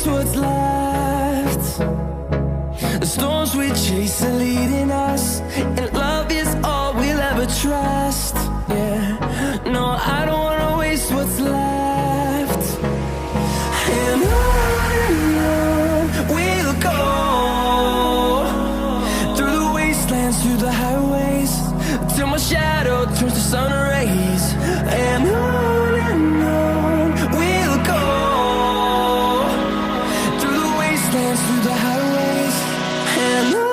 waste what's left. The storms we chase are leading us, and love is all we'll ever trust. Yeah, no, I don't wanna waste what's left. And on we'll go, through the wastelands, through the highways, till my shadow turns to sun rays. And on we'll go, through the wastelands, through the highways, and on.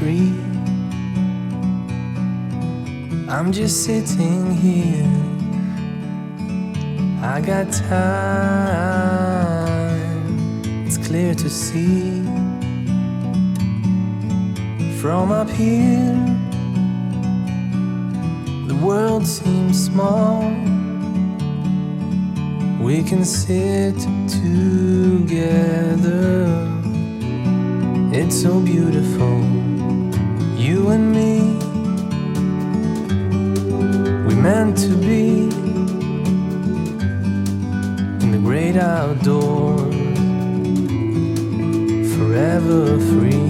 tree. I'm just sitting here, I got time, it's clear to see. From up here, the world seems small. We can sit together, it's so beautiful, you and me. We meant to be in the great outdoors, forever free.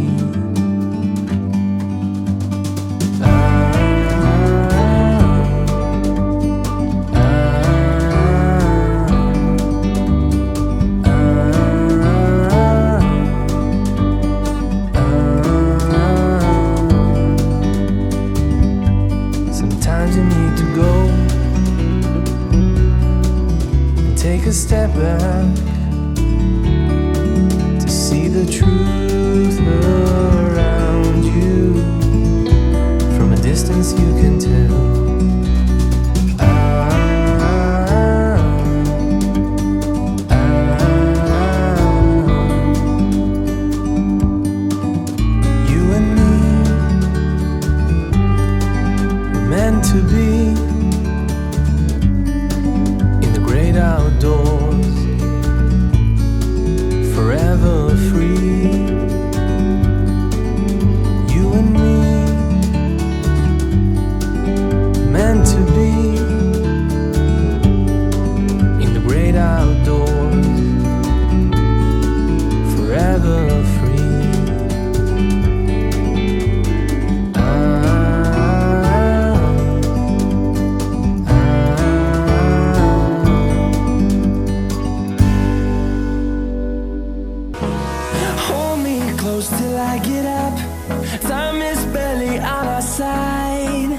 Take a step back to see the truth around you. From a distance you can tell. You and me were meant to be outdoors, forever free. You and me, meant to be in the great outdoors, forever free. Till I get up, time is barely on our side.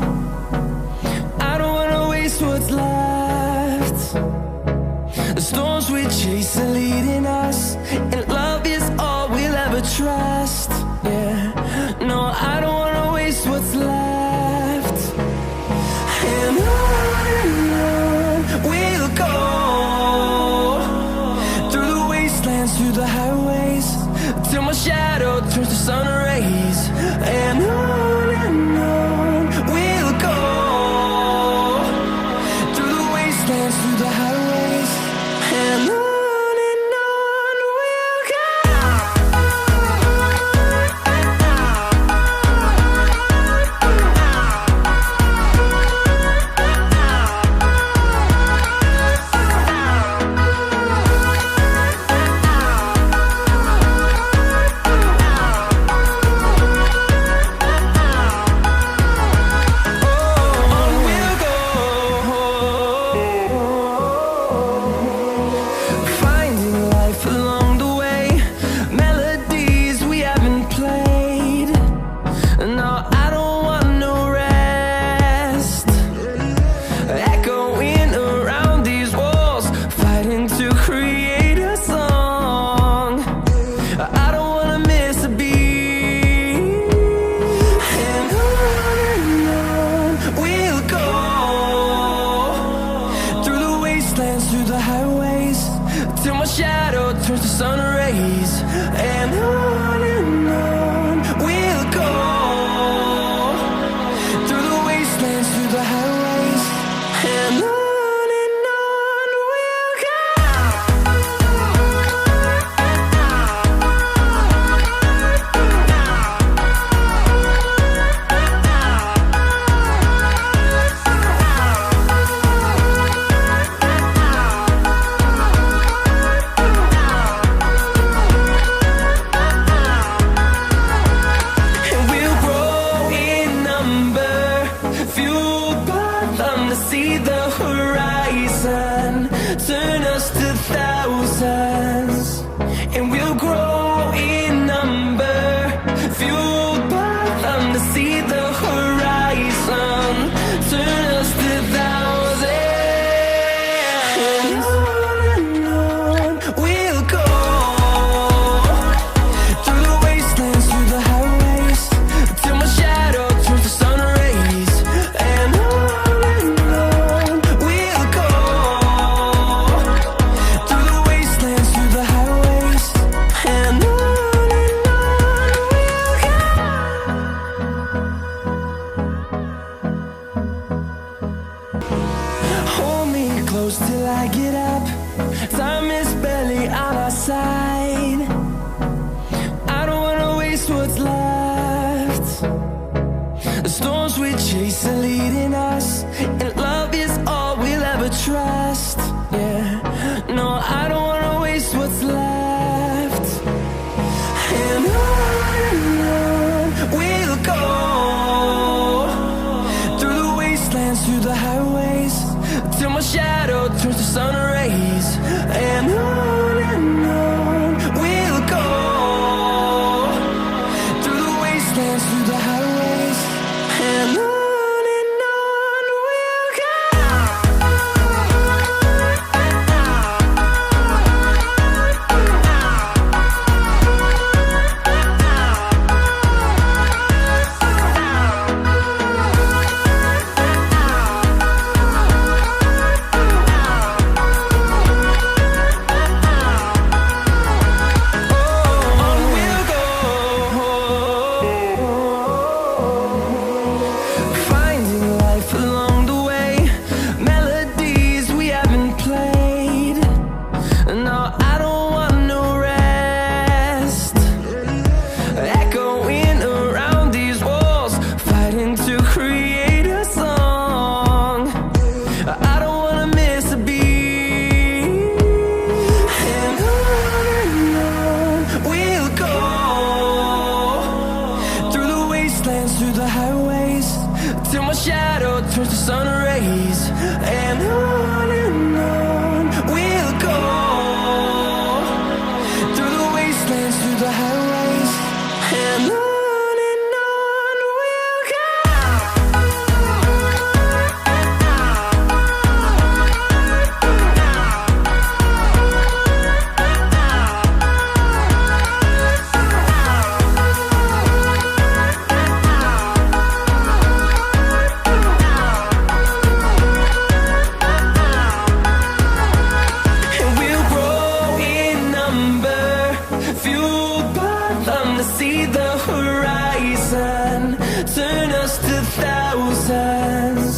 I don't wanna waste what's left. The storms we chase are leading us, and love is all we'll ever trust. Yeah, no, I don't wanna waste what's left. And on we'll go, through the wastelands, through the highways, till my shadow turns to sun rays. And on we'll go, through the wastelands, through the highways, and on we'll go. Through the highways, till my shadow turns to sun rays. And on we'll go, through the wastelands, through the highways, and on we'll go. Turn us to thousands, and we'll grow in number, fueled by them to see the horizon. Turn us to thousands, and on we'll go, through the wastelands, through the highways, I get up. Time is barely on our side. I don't wanna waste what's left. The storms we chase are leading us, and love is all we'll ever trust. Yeah, no, I don't wanna waste what's left. And on we'll go, through the wastelands, through the highways, till my shadow turns to sun rays. And on we'll go, through the wastelands, through the highways, and on we'll go. Finding life along the way, melodies we haven't played. No, I don't want no rest. Echoing around these walls, fighting to create a song. I don't wanna miss a beat. And on we'll go, through the wastelands, through the highways, till my shadow turns to sun rays. And on we'll go, through the wastelands, through the highways, and on we'll go. And we'll grow in number, fueled by them to see the horizon, turn us to thousands.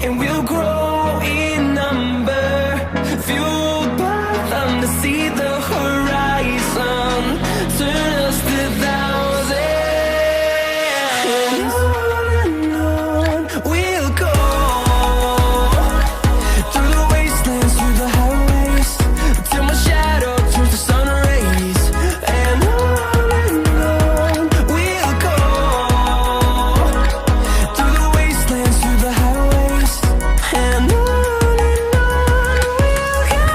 And we'll grow in number, fueled by them to see the horizon, turn us to thousands. And on we'll go, through the wastelands, through the highways, till my shadow turns to sun rays. And on we'll go, through the wastelands, through the highways, and on we'll go.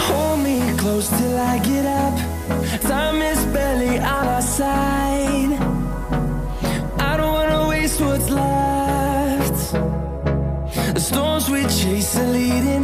Hold me close till I get up. Time is barely on our side. I don't wanna waste what's left. The storms we chase are leading